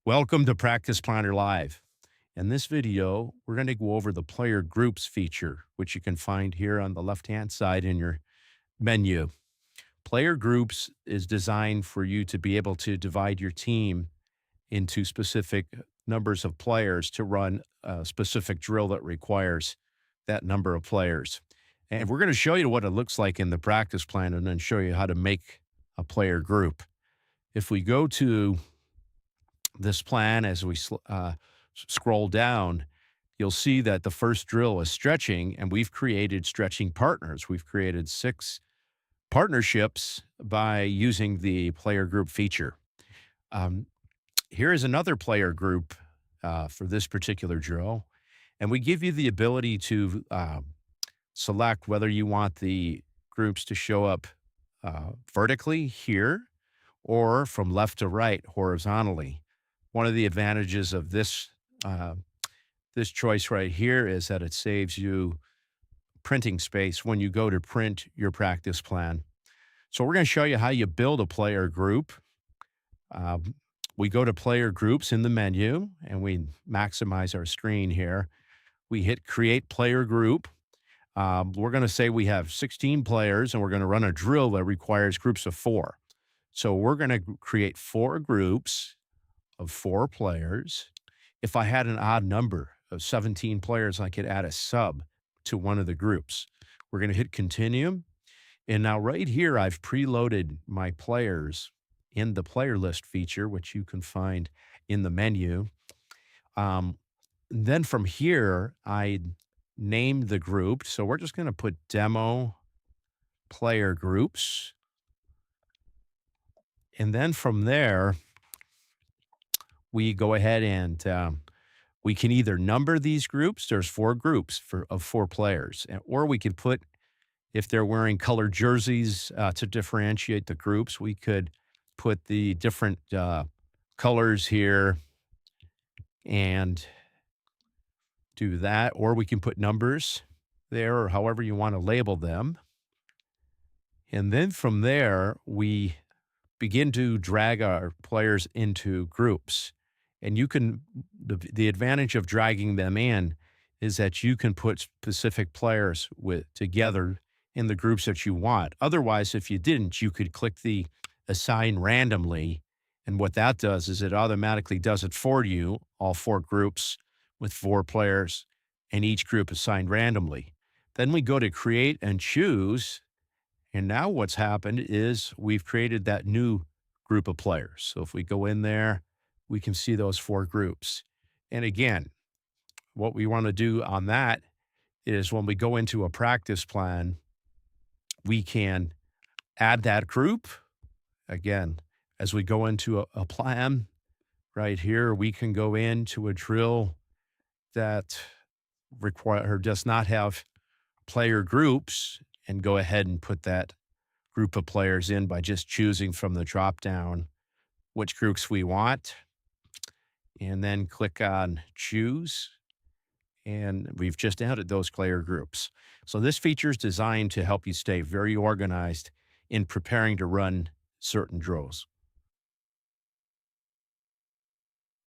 Welcome to Practice Planner Live. In this video, we're going to go over the player groups feature, which you can find here on the left-hand side in your menu. Player groups is designed for you to be able to divide your team into specific numbers of players to run a specific drill that requires that number of players. And we're going to show you what it looks like in the practice plan and then show you how to make a player group. If we go to this plan as we scroll down, you'll see that the first drill is stretching, and we've created stretching partners. We've created 6 partnerships by using the player group feature. Um, Here is another player group for this particular drill, and we give you the ability to select whether you want the groups to show up vertically here or from left to right horizontally. One of the advantages of uh, this choice right here is that it saves you printing space when you go to print your practice plan. So we're going to show you how you build a player group. Um, we go to player groups in the menu and we maximize our screen here. We hit create player group. We're going to say we have 16 players and we're going to run a drill that requires groups of 4. So we're going to create 4 groups of 4 players. If I had an odd number of 17 players, I could add a sub to one of the groups. We're going to hit continue. And now right here, I've preloaded my players in the player list feature, which you can find in the menu. Then from here, I named the group. So we're just going to put demo player groups. And then from there, we go ahead and we can either number these groups. There's 4 groups of 4 players, or we could put, if they're wearing colored jerseys to differentiate the groups, we could put the different colors here and do that, or we can put numbers there or however you want to label them. And then from there, we begin to drag our players into groups. And you can, the advantage of dragging them in is that you can put specific players together in the groups that you want. Otherwise, if you didn't, you could click the assign randomly. And what that does is it automatically does it for you, all 4 groups with 4 players, and each group assigned randomly. Then we go to create and choose. And now what's happened is we've created that new group of players. So if we go in there, we can see those 4 groups. And again, what we want to do on that is when we go into a practice plan, we can add that group. Again, as we go into a plan right here, we can go into a drill that does not have player groups and go ahead and put that group of players in by just choosing from the drop down which groups we want, and then click on choose. And we've just added those player groups. So this feature is designed to help you stay very organized in preparing to run certain drills.